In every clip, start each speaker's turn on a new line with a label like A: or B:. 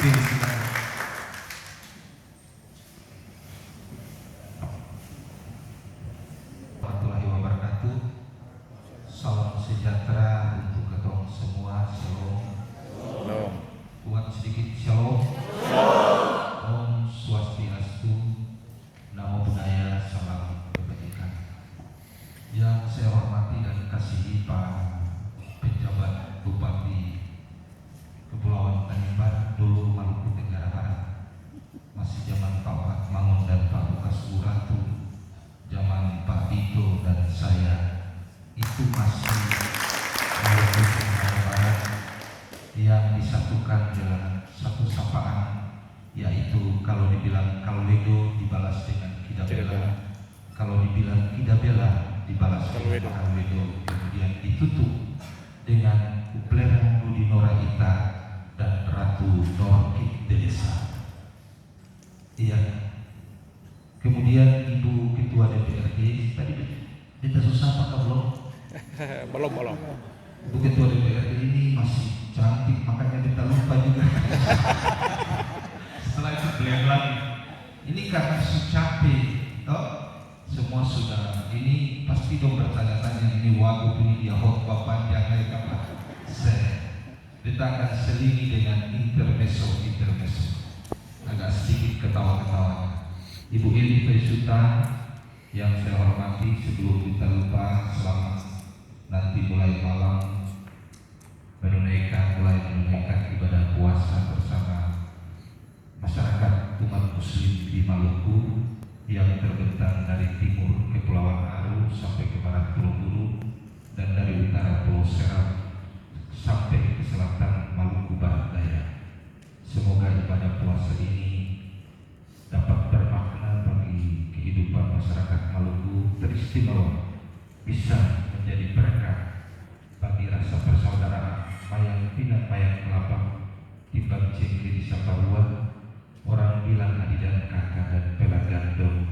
A: Oke, silakan. Warahmatullahi wabarakatuh. Salam sejahtera untuk ketong semua. Shalom. Umat sedikit shalom. Om Swastiastu. Namo Buddhaya. Salam kebajikan. Yang saya hormati dan kasihi Pak Penjabat Bupati Kepulauan Tanimbar, dulu Maluku Tenggara Barat, masih zaman Pak Watmangun dan Pak Lukas Uratu, zaman Pak Dito dan saya, itu masih Maluku Tenggara Barat yang disatukan dengan satu sapaan, yaitu kalau dibilang Kalwedo dibalas dengan Kidabela, kalau dibilang Kidabela dibalas dengan Kalwedo, kemudian ditutup dengan Uplera Nudi Noraita dan Ratu Norkit Delesa. Iya. Kemudian Ibu Ketua DPRD tadi kita susah apa belum?
B: belum.
A: Ibu Ketua DPRD ini masih cantik, makanya kita lupa juga. Setelah itu beliau lagi. Ini karena capek, toh semua sudah. Ini pasti dong bertanya-tanya, ini wagub ini dia khotbah panjang kayak apa? Kita akan selingi dengan intermezzo, agak sedikit ketawa-ketawa. Ibu Ili Fesuta yang saya hormati, sebelum kita lupa, selamat nanti mulai malam mulai menunaikan ibadah puasa bersama masyarakat umat muslim di Maluku yang terbentang dari timur Kepulauan Aru sampai ke barat Pulau Buru dan dari utara Pulau Seram sampai ke selatan Maluku Barat Daya. Semoga ibadah puasa ini dapat bermakna bagi kehidupan masyarakat Maluku, teristimewa, bisa menjadi berkah bagi rasa persaudaraan mayang pinang mayang kelapa timbang cengkeh di Saparua, orang bilang adik dan kakak dan pela gandong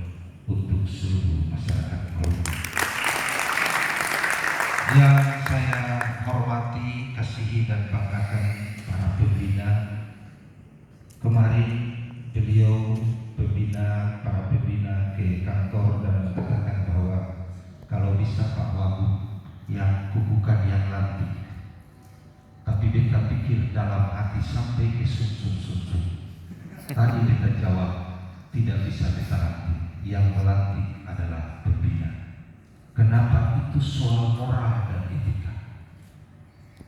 A: untuk seluruh masyarakat Maluku. Yang saya hormati, kasihi dan banggakan para pembina. Kemarin beliau para pembina ke kantor dan mengatakan bahwa kalau bisa Pak Wagub yang bukan yang lantik, tapi beta pikir dalam hati sampai ke sun. Tadi beta jawab tidak bisa beta lantik, yang melantik adalah pembina. Kenapa? Itu soal moral dan etika.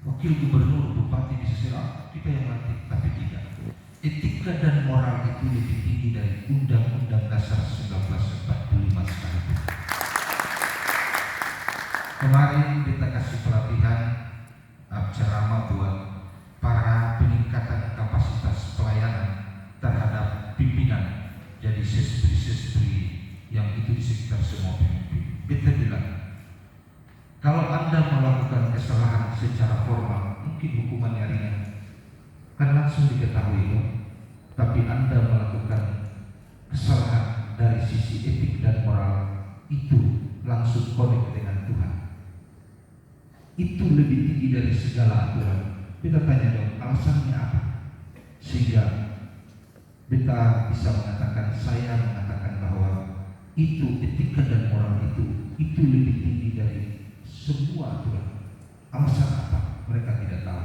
A: Wakil gubernur, bupati bisa bilang kita yang lantik, tapi tidak. Etika dan moral itu lebih tinggi dari Undang-Undang Dasar 1945 sekalipun. Kemarin kita kasih pelatihan ceramah buat para peningkatan kapasitas pelayanan terhadap pimpinan, jadi sespri yang itu di sekitar semua pemimpin. Kita bilang, kalau Anda melakukan kesalahan secara formal, mungkin hukumannya ringan, kan langsung diketahui loh. Tapi Anda melakukan kesalahan dari sisi etik dan moral, itu langsung connect dengan Tuhan. Itu lebih tinggi dari segala aturan. Kita tanya dong, alasannya apa? Sehingga kita bisa mengatakan, saya mengatakan bahwa itu etika dan moral itu lebih tinggi dari semua aturan. Alasan apa? Mereka tidak tahu.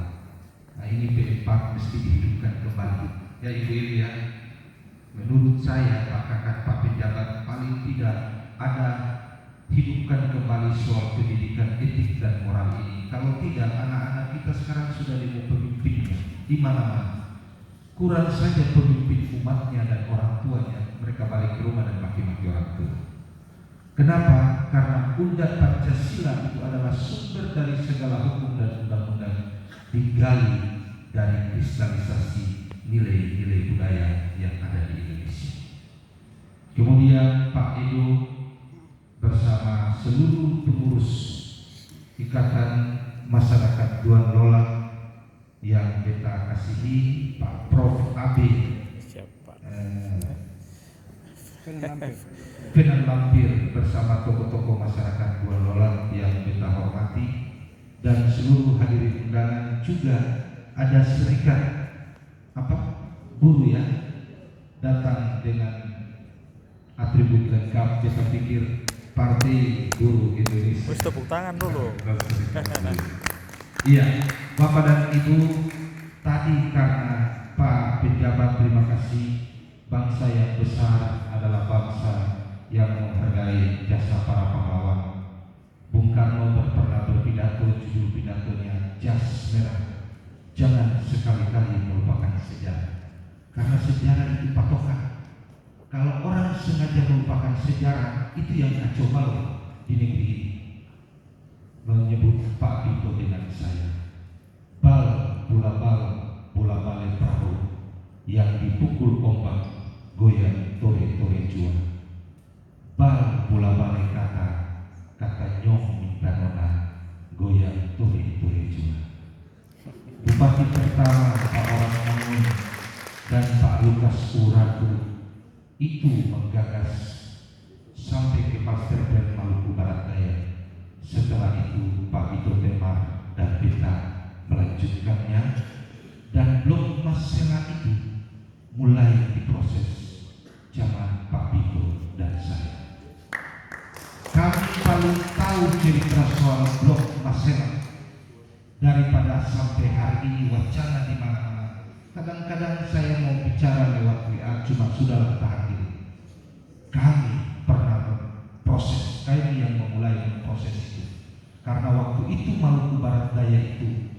A: Nah, ini P4 mesti dihidupkan kembali. Ya Ibu Ili ya, menurut saya Pak Penjabat paling tidak ada hidupkan kembali soal pendidikan etik dan moral ini. Kalau tidak, anak-anak kita sekarang sudah mau pemimpinnya di mana-mana. Kurang saja pemimpin umatnya dan orang tuanya, mereka balik ke rumah dan maki-maki orang tua. Kenapa? Karena Undang Pancasila itu adalah sumber dari segala hukum dan undang-undang, digali dari kristalisasi nilai-nilai budaya yang ada di Indonesia. Kemudian Pak Edo bersama seluruh pengurus Ikatan Masyarakat Duan Lola yang kita kasihi, Pak Prof. AB Kenan Lampir bersama tokoh-tokoh masyarakat Duan Lola yang kita hormati, dan seluruh hadirin undangan, juga ada serikat buruh ya, datang dengan atribut lengkap. Kita pikir Partai Buruh Indonesia.
B: Terus tepuk tangan dulu.
A: Iya, Bapak dan Ibu, tadi karena Pak Pejabat, terima kasih. Bangsa yang besar adalah bangsa yang menghargai jasa para pahlawan. Bung Karno pernah berpidato, judul pidatonya Jas Merah. Jangan sekali-kali melupakan sejarah, karena sejarah itu patokan. Kalau orang sengaja melupakan sejarah, itu yang kacau balau di negeri ini. Menyebut Pak Bito dengan saya, bola bale perahu yang dipukul ombak, goyang tore-tore jua. Bola bale kata nyong minta nona, goyang tore-tore jua. Bupati pertama Pak Orang Mangun dan Pak Lukas Uratu itu menggagas sampai ke Masterplan Maluku Barat Daya. Setelah itu Pak Bito Temar dan Beta melanjutkannya, dan blok Masela itu mulai diproses zaman Pak Bito dan saya. Kami paling tahu cerita soal blok Masela daripada sampai hari ini wacana di mana-mana. Kadang-kadang saya mau bicara lewat WA, cuma sudahlah tahan diri. Kami pernah proses, kami yang memulai proses itu. Karena waktu itu Maluku Barat Daya itu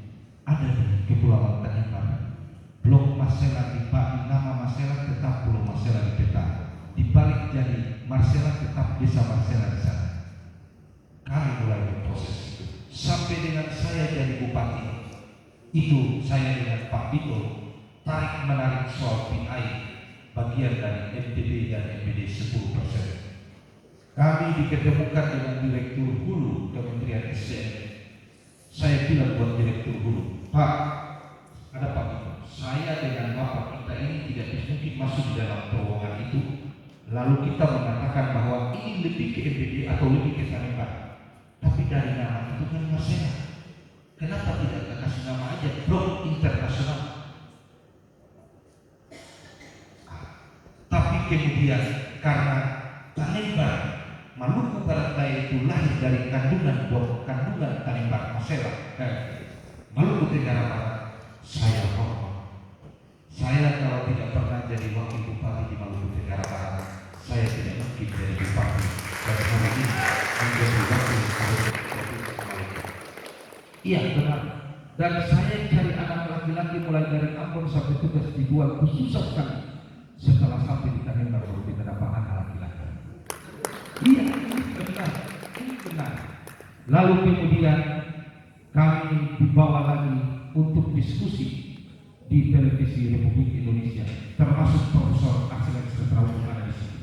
A: ada di Kepulauan Tanimbar. Blok Masela dibagi nama Masela, tetap Pulau Masela di peta. Dibalik jadi Masela, tetap Desa Masela di sana. Kami mulai proses itu. Sampai dengan saya jadi bupati, itu saya dengan Pak Bito tarik menarik soal PI bagian dari MPD dan MPD 10%. Kami diketemukan dengan Direktur Hulu Kementerian SDM. Saya bilang buat Direktur Hulu, Pak, ada Pak Bito, saya dengan Bapak kita ini tidak mungkin masuk di dalam terowongan itu, lalu kita mengatakan bahwa ini lebih ke MPD atau lebih ke Tanimbar. Tapi dari nama itu kan Masela, kenapa tidak kasih nama aja Blok Internasional? Tapi kemudian karena Tanimbar Maluku Barat Daya itu lahir dari kandungan Tanimbar Masela, Maluku Tenggara Barat, saya hormat. Saya kalau tidak pernah jadi wakil bupati di Maluku Tenggara Barat, saya tidak mungkin jadi bupati dan hari ini menjadi wakil bupati. Iya benar. Dan saya cari anak laki-laki mulai dari Ambon sampai tugas di Dual, susah sekali. Setelah sampai di Tanimbar baru kita dapat anak laki-laki. Iya, ini benar. Lalu kemudian kami dibawa lagi untuk diskusi di televisi Republik Indonesia, termasuk Profesor Axel Setraum ada di sini.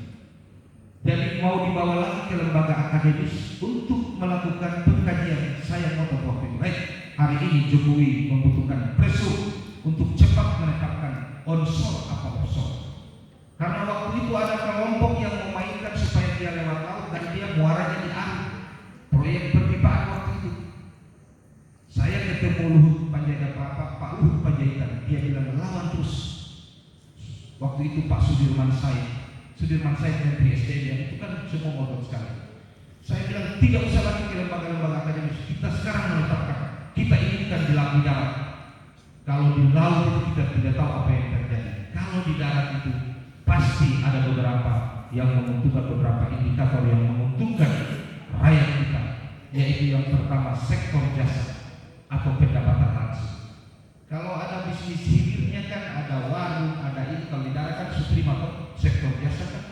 A: Jadi mau dibawa lagi ke lembaga akademis untuk melakukan pengkajian. Saya ngotot waktu itu, hari ini Jokowi membutuhkan pressure untuk cepat menetapkan onshore apa offshore. Karena waktu itu ada kelompok yang memainkan supaya dia lewat laut dan dia muaranya di air. Proyek perpipaan waktu itu. Saya ketemu Luhut Panjaitan, Pak Luhut Panjaitan, dia bilang lawan terus. Waktu itu Pak Sudirman Said Menteri SDM itu kan semua modal sekali. Saya bilang tidak usah lagi ke lembaga-lembaga akademis. Kita sekarang menetapkan, kita inginkan di darat. Kalau di laut itu kita tidak tahu apa yang terjadi. Kalau di darat itu pasti ada beberapa yang menguntungkan, beberapa indikator yang menguntungkan rakyat kita, yaitu yang pertama sektor jasa atau pendapatan langsung. Kalau ada bisnis hilirnya kan ada warung, ada ini. Kalau di darat kan suprima sektor jasa kan,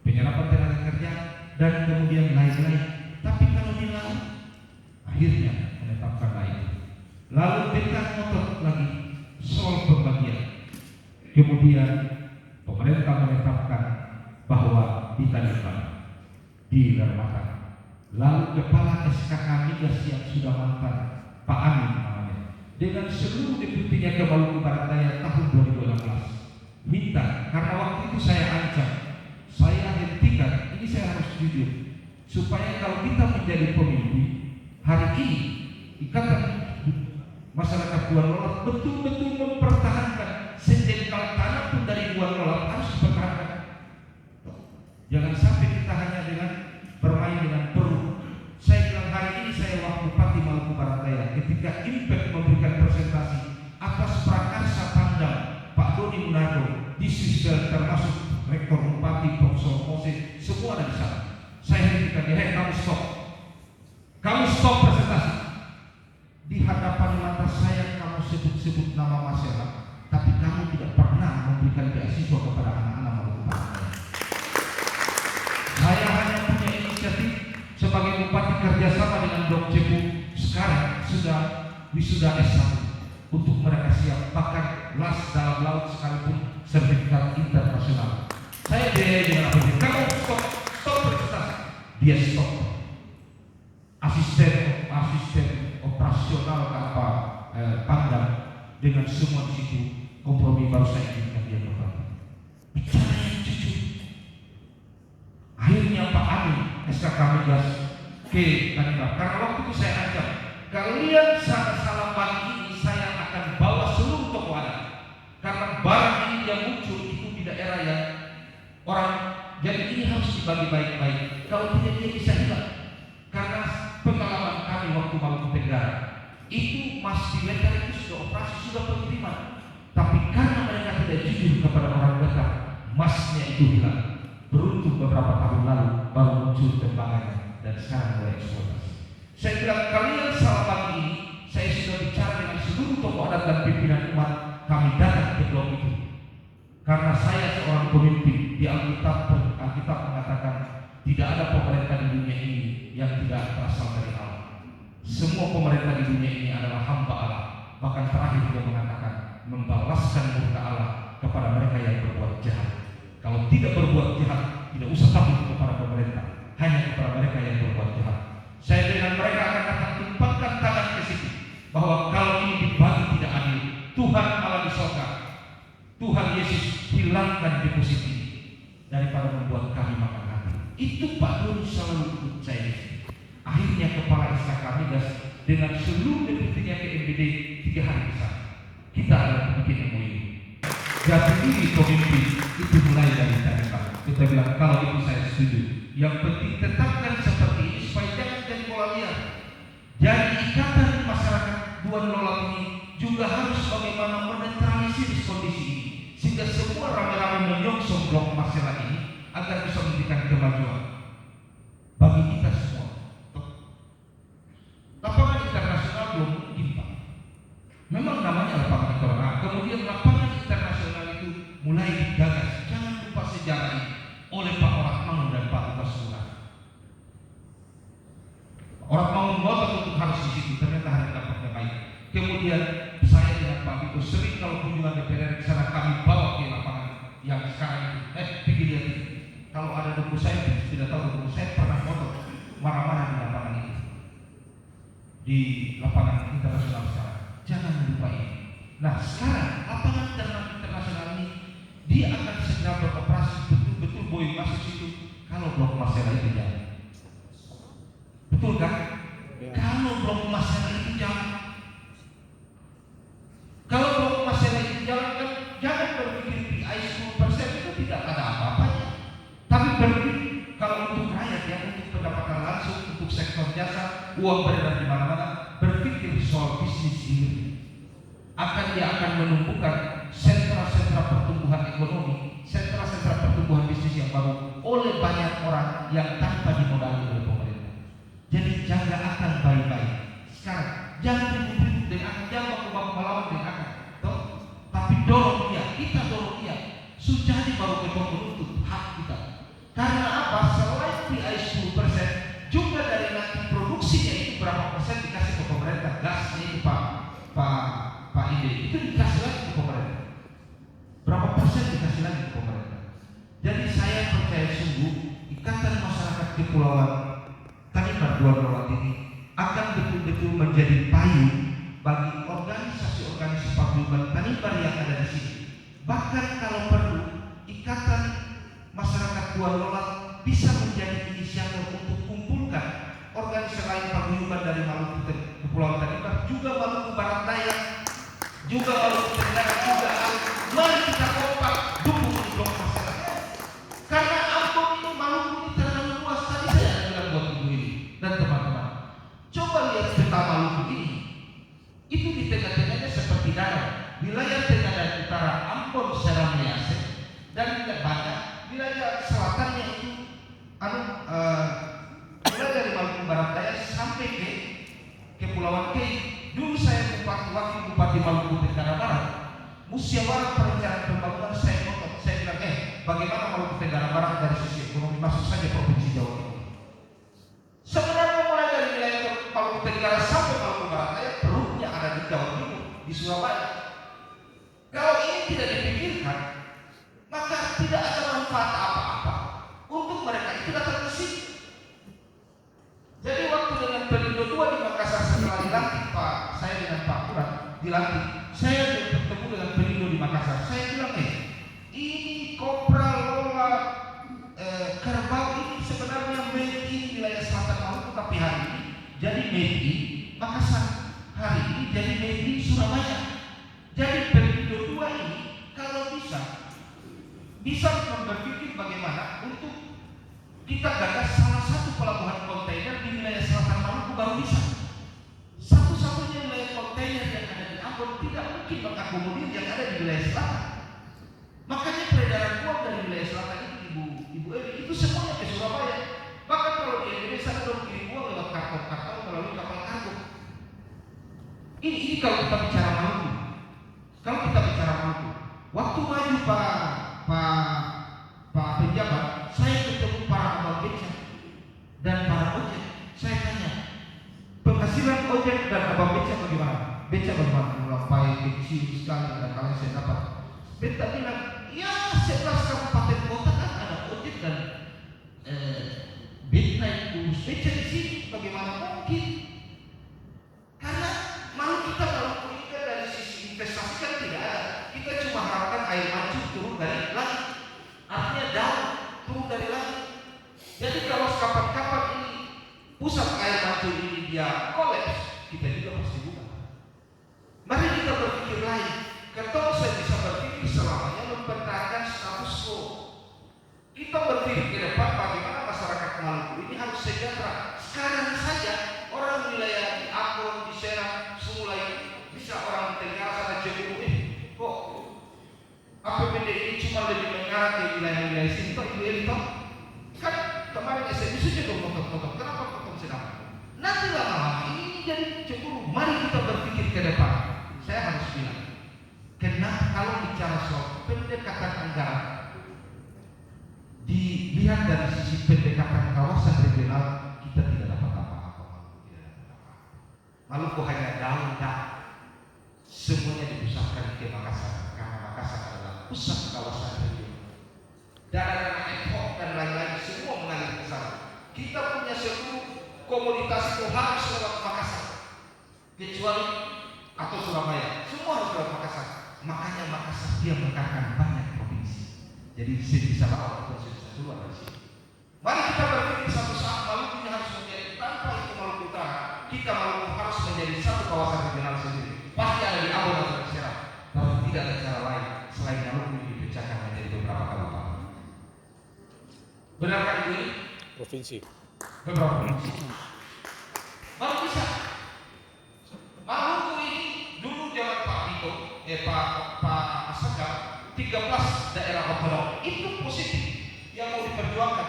A: penyerapan tenaga kerja dan kemudian lain-lain. Tapi kalau di laut akhirnya menetapkan lain. Lalu kita ngotot lagi soal pembagian. Kemudian pemerintah menetapkan bahwa di Tanimbar, di Lermatan, lalu kepala SKK Migas yang sudah mantan Pak Amin namanya, dengan seluruh deputinya ke Maluku Barat Daya tahun 2016 minta, karena waktu itu saya ancam, saya hentikan, ini saya harus jujur, supaya kalau kita menjadi pemimpin hari ini, ikatan masyarakat Tuan Lorat betul-betul mempertahankan sejengkal tanah pun Doni Munardo, Disisbel termasuk Rektor Bupati Profesor Mose, semua ada di sana. Saya hentikan dia, kamu stop. Kamu stop presentasi. Di hadapan mata saya kamu sebut-sebut nama Marcella, tapi kamu tidak pernah memberikan beasiswa kepada anak-anak Maluku Barat. Saya hanya punya inisiatif sebagai bupati kerjasama dengan Blok Cepu, sekarang sudah wisuda S1 untuk mereka siap, bahkan las dalam laut sekalipun sertifikat internasional. Saya biayai dengan apa ini? Kamu stop presentasi. Dia stop. Asisten operasional kapal Pangdam dengan semua di situ kompromi baru saya inginkan dia berbagi. Bicara yang jujur. Akhirnya Pak Amin SKK Migas ke Tanimbar, karena waktu itu saya ancam, kalian salah barang ini saya akan bawa seluruh toko adat, karena barang ini yang muncul itu di daerah yang orang, jadi ini harus dibagi baik-baik, kalau tidak dia bisa hilang. Karena pengalaman kami waktu Maluku Tenggara itu Mas di Wetar itu sudah operasi, sudah pengiriman, tapi karena mereka tidak jujur kepada orang Wetar, masnya itu hilang. Beruntung beberapa tahun lalu baru muncul tembakannya dan sekarang mulai eksploitasi. Saya bilang kalian salah pagi ini, saya sudah bicara dengan seluruh tokoh adat dan pimpinan umat, kami datang ke blok itu karena saya seorang pemimpin. Di Alkitab mengatakan tidak ada pemerintah di dunia ini yang tidak berasal dari Allah. Semua pemerintah di dunia ini adalah hamba Allah. Bahkan terakhir dia mengatakan membalaskan murka Allah kepada mereka yang berbuat jahat. Kalau tidak berbuat jahat, tidak usah takut kepada pemerintah, hanya kepada mereka yang berbuat jahat. Saya dengan mereka akan tumpahkan tangan ke situ, bahwa kalau ini dibagi tidak adil, Tuhan Allah di surga, Tuhan Yesus hilangkan deposit ini daripada membuat kami makan hati. Itu Pak Doni selalu ikut saya. Akhirnya kepala SKK Migas dengan seluruh deputinya ke MBD 3 hari besar. Kita adalah bikin MOU. Jadi ini pemimpin itu mulai dari Tanimbar. Kita bilang kalau itu saya setuju. Yang penting tetapkan seperti ini supaya jangan jadi pola liar. Jadi ikatan masyarakat Duan Lolat ini juga harus bagaimana menetralisir kondisi ini, sehingga semua ramai-ramai menyongsong blok Marcella ini agar bisa memberikan kemajuan bagi kita semua. Lapangan internasional belum mungkin Pak. Memang namanya lapangan internasional. Kemudian lapangan internasional itu mulai digagas. Jangan lupa sejarah ini oleh Pak Oratmangun dan Pak Tugas Lurah. Oratmangun ngotot untuk harus di situ, ternyata hari dapatnya baik. Kemudian saya dengan Pak Biko sering kalau kunjungan DPR di sana kami bawa ke lapangan yang sekarang itu. Pergi lihat ini. Kalau ada buku saya tidak tahu buku saya pernah foto marah-marah di lapangan ini. Di lapangan internasional sekarang. Jangan lupa ini. Nah sekarang lapangan internasional ini dia akan segera beroperasi betul-betul boy masuk situ kalau blok Marcella itu jalan. Betul kan? Ya. Kalau blok Marcella itu jalan, kalau blok Marcella itu jalan kan jangan berpikir PI 10% itu tidak ada apa-apanya. Tapi berpikir kalau untuk rakyat ya, untuk pendapatan langsung, untuk sektor jasa, uang beredar di mana-mana, berpikir soal bisnis ini. Dia akan menumbuhkan sentra-sentra pertumbuhan ekonomi, sentra-sentra pertumbuhan bisnis yang baru oleh banyak orang yang tanpa dimodali oleh pemerintah. Jadi jaga akan baik-baik. Sekarang jangan ribut-ribut dengan akan, jangan baku-baku melawan dengan akan, tapi dorong dia, kita dorong dia. Sujadi baru kita menuntut hak kita. Karena apa? Selain PI 10%, juga dari nanti produksinya itu berapa persen dikasih ke pemerintah. Gasnya itu Pak Ide itu dikasih lagi ke pemerintah. Berapa persen dikasih lagi ke pemerintah. Jadi saya percaya sungguh Ikatan Masyarakat Kepulauan Tanimbar Duan Lolat ini akan betul-betul menjadi payung bagi organisasi-organisasi paguyuban Tanimbar yang ada di sini. Bahkan kalau perlu Ikatan Masyarakat Duan Lolat bisa menjadi inisiator untuk kumpulkan organisasi lain paguyuban dari Maluku Kepulauan Tanimbar, juga Maluku Barat Daya, juga Maluku Tenggara, juga mari kita kompak dukung di blok masyarakat. Karena Ambon ini Maluku ini terlalu luas. Tadi saya bilang buat ibu ini dan teman-teman, coba lihat peta Maluku ini. Itu di tengah-tengahnya seperti danau. Wilayah tengah dan utara Ambon perencanaan pembangunan saya ngotot, saya bilang bagaimana Maluku Tenggara Barat dari sisi ekonomi, masuk saja Provinsi Jawa Timur. Sebenarnya mulai dari wilayah Maluku Tenggara sampai Maluku Barat Daya perutnya ada di Jawa Timur, di Surabaya. Kalau ini tidak dipikirkan, maka tidak ada manfaat apa-apa untuk mereka itu datang ke sini. Jadi waktu dengan Pelindo 2 di Makassar setelah dilantik saya dengan Pak Kurat dilantik, saya bertemu dengan Pelindo di Makassar. Saya bilang ini Kopra Lola Kerbau ini sebenarnya made in wilayah selatan Maluku, tapi hari ini jadi made in Makassar, hari ini jadi made in Surabaya. Jadi Pelindo 2 ini kalau bisa berpikir bagaimana untuk kita gagas salah satu pelabuhan kontainer di wilayah selatan Maluku baru bisa. Satu-satunya wilayah kontainer yang ada di Ambon tidak mungkin mengakomodir yang ada di wilayah selatan. Makanya peredaran uang dari wilayah selatan itu Ibu Evi itu semuanya ke Surabaya. Bahkan kalau di Indonesia ada kirim uang lewat karton melalui kapal kargo. Ini kalau kita bicara Maluku. Kalau kita bicara Maluku, waktu maju Pak pejabat, saya ketemu para abang beca dan para ojek. Saya tanya, penghasilan ojek dan abang beca bagaimana? Beca bagaimana? Melampaui kecil sekali dan kalian saya dapat. Beca bilang, ya 11 kabupaten kota kan ada ojek dan naik kurus beca di sini. Bagaimana mungkin? Karena Maluku kita dari sisi investasi kan tidak ada. Kita cuma harapkan air mancur turun dari langit. Artinya daun turun dari langit. Jadi kalau kapan-kapan ini pusat air mancur ini dia kolaps, kita juga pasti buka. Mari kita berpikir lain. Kalau saya bisa berpikir selamanya mempertahankan status quo. Kita berpikir ke depan bagaimana masyarakat Maluku ini harus sejahtera. Sekarang saja orang wilayah di Ambon, di Serang, semulai bisa orang di Tenggara sana cemburu, kok APBD ini cuma lebih mengarah ke wilayah-wilayah sini, toh Ibu Eli toh? Kan kemarin SMI saja dong potong-potong, kenapa potong sedang? Nanti lama-lama ini jadi cemburu. Mari kita berpikir ke depan. Saya harus bilang, kenapa kalau bicara soal pendekatan anggaran, dilihat dari sisi pendekatan kawasan regional, kita tidak dapat apa-apa. Maluku hanya daun dah. Semuanya dipusatkan ke Makassar karena Makassar adalah pusat kawasan regional. Dana-dana ad hoc dan lain-lain semua mengalir ke sana. Kita punya seluruh komoditas itu harus lewat Makassar, kecuali atau Surabaya. Semua harus lewat Makassar. Makanya Makassar dia mengangkat banyak provinsi. Jadi bisa bawa atau bisa keluar dari sini. Mari kita berpikir satu saat Maluku ini harus menjadi tanpa itu Maluku Utara. Kita Maluku harus menjadi satu kawasan regional sendiri. Pasti ada di Ambon atau di Serang, tapi tidak ada cara lain selain Maluku ini dipecahkan menjadi beberapa kabupaten. Benarkah ini?
B: Provinsi.
A: Beberapa provinsi. Baru bisa. Maluku ini dulu zaman Pak Vito, Pak Asaka, 13 daerah otonom itu positif yang mau diperjuangkan.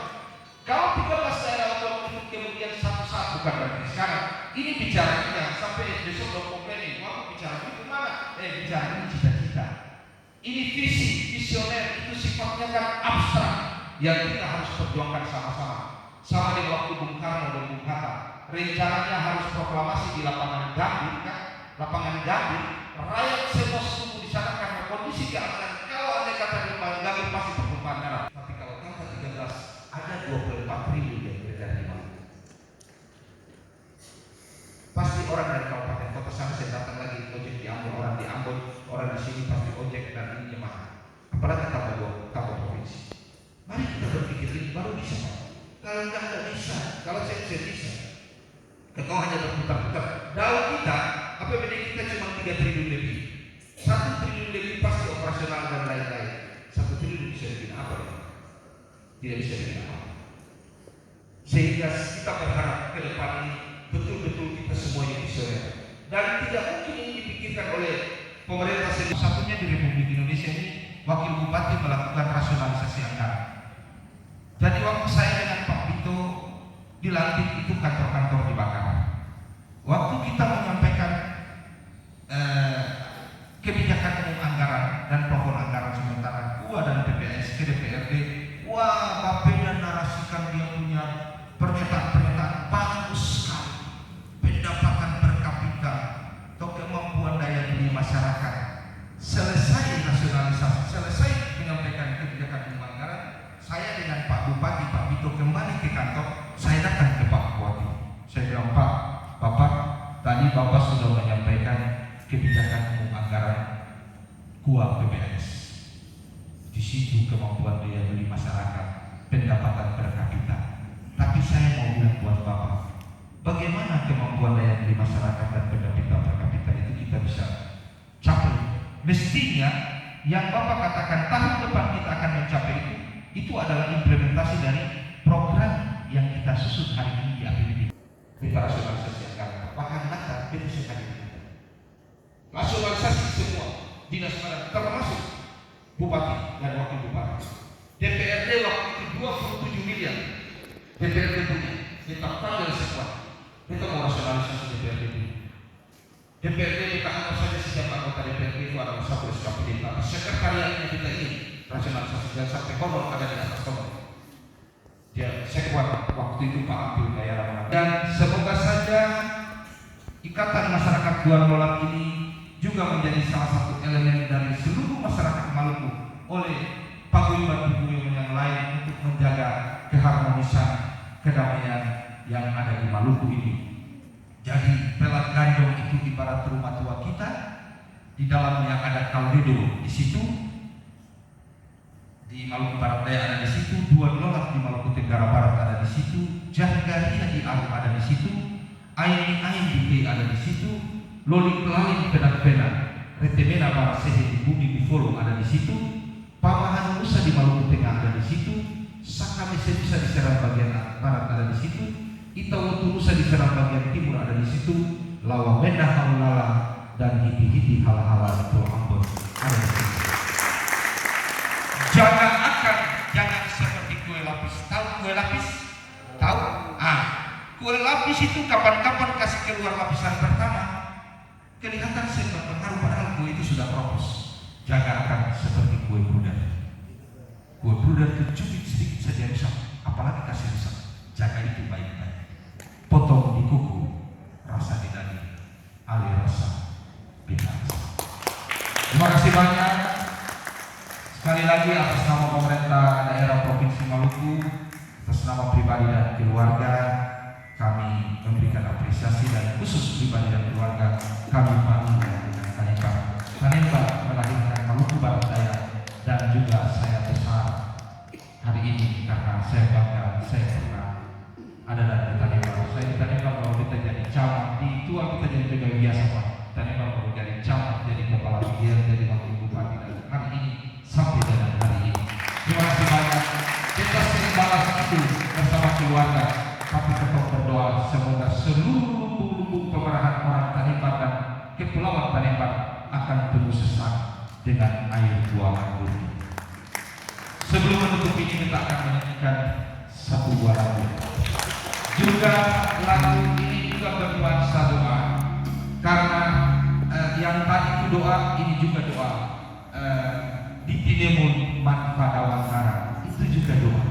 A: Kalau 13 daerah otonom itu kemudian satu saat bukan berarti sekarang. Ini bicaranya sampai besok belum komplain. Mau bicara itu mana? Bicara ini cita-cita. Ini visi, visioner itu sifatnya kan abstrak yang kita harus perjuangkan sama-sama. Sama di waktu Bung Karno dan Bung Hatta. Rencananya harus proklamasi di lapangan Gambir kan? Lapangan Gambir. Rakyat semua setuju di sana karena kondisi keamanan. Kalau anda kata di lapangan Gambir pasti pertumpahan darah. Tapi kalau tanggal 13 ada 24 triliun yang beredar di Maluku. Pasti orang dari kabupaten kota sana saya datang lagi ojek di Ambon, orang di Ambon, orang di sini pasti ojek dan ini jemaah. Apalagi tambah provinsi. Mari kita berpikir ini baru bisa Pak. Kalau enggak bisa. Kalau saya bisa. Kalau hanya berputar-putar. Daun kita, APBD kita cuma 3 triliun lebih. 1 triliun lebih pasti operasional dan lain-lain. 1 triliun bisa bikin apa ya? Tidak bisa bikin apa. Sehingga kita berharap ke depan ini betul-betul kita semuanya visioner. Dan tidak mungkin ini dipikirkan oleh pemerintah sendiri. Satunya di Republik Indonesia ini wakil bupati melakukan rasionalisasi anggaran. Jadi waktu saya dengan Pak Vito dilantik itu kantor-kantor dibakar. Waktu kita menyampaikan kebijakan umum anggaran dan pokok sementara gua dan PPS ke DPRD, wah Bapeda narasikan dia punya pernyataan-pernyataan bagus sekali, pendapatan per kapita atau kemampuan daya beli masyarakat. Selesai nasionalisasi, selesai menyampaikan kebijakan anggaran, saya dengan Pak Bupati, Pak Bito kembali ke kantor, saya datang ke Pak Bupati. Saya bilang, Pak, Bapak, tadi Bapak sudah menyampaikan kebijakan umum anggaran KUA PPS. Di situ kemampuan daya beli masyarakat, pendapatan per kapita. Tapi saya mau bilang buat Bapak, bagaimana kemampuan daya beli masyarakat dan pendapatan per kapita itu kita bisa capai? Mestinya yang Bapak katakan tahun depan kita akan mencapai itu adalah implementasi dari program yang kita susun hari ini di APBD. Kita rasionalisasi anggaran. Bahkan kata itu sekali. Rasionalisasi semua dinas anggaran termasuk bupati dan wakil bupati. DPRD waktu itu 27 miliar. DPRD punya. Kita panggil semua. Kita mau rasionalisasi DPRD ini. DPRD kita anggap saja setiap anggota DPRD itu adalah satu SKPD, tapi sekretariatnya kita ini rasionalisasi dan sampai honor ada di atas honor. Dia sekuat waktu itu Pak Abdul Daerah. Dan semoga saja ikatan masyarakat Gua Lolat ini juga menjadi salah satu elemen dari seluruh masyarakat Maluku oleh paguyuban-paguyuban yang lain untuk menjaga keharmonisan, kedamaian yang ada di Maluku ini. Jadi Pelat Ganjong itu ibarat rumah tua kita, di dalamnya ada Kaldedo di situ, di Maluku Barat Daya ada di situ, Dua Lolat di Maluku Tenggara Barat ada di situ, Janggaria di Aru ada di situ, Ain di ada di situ, Loli Kelalin Penak-Penak, Retemena Barat Sehe di Bumi Bifolo ada di situ, Pamahan Nusa di Maluku Tengah ada di situ, Sakame Senusa di Serang bagian barat ada di situ, Itawotu Nusa di Serang bagian timur ada di situ, Lawa Mendah Haulala dan Hiti-Hiti Hala-Hala di Pulau Ambon ada di situ. Jangan seperti kue lapis. Tahu kue lapis? Tahu? Kue lapis itu kapan-kapan kasih keluar lapisan pertama kelihatan sangat berpengaruh, padahal kue itu sudah propos. Jaga akan seperti kue bruder. Kue bruder itu cubit sedikit saja rusak, apalagi kasih rusak. Jaga itu baik-baik. Potong di kuku, rasa di daging, alih rasa binasa. Terima kasih banyak. Sekali lagi atas nama pemerintah daerah Provinsi Maluku, atas nama pribadi dan keluarga, kami memberikan apresiasi dan khusus pribadi dan keluarga kami bangga dengan Tanembak. Tanembak melahirkan Maluku Barat Daya dan juga saya besar hari ini karena saya bangga saya pernah ada dari Tanembak. Saya di Tanembak kalau kita jadi camat, di tua kita jadi pegawai biasa Pak. Tanembak baru jadi camat, jadi kepala bagian, jadi wakil bupati dan hari ini sampai dengan hari ini. Terima kasih banyak. Kita sering balas itu bersama keluarga. Tapi tetap berdoa semoga seluruh lumbung pemerahan orang Tanembak dan Kepulauan Tanembak akan penuh sesak dengan air buah anggur. Sebelum menutup ini kita akan menyanyikan satu buah lagu. Juga lagu ini juga bernuansa doa karena yang tadi itu doa, ini juga doa. Di Tinemun Manfadawangara itu juga doa.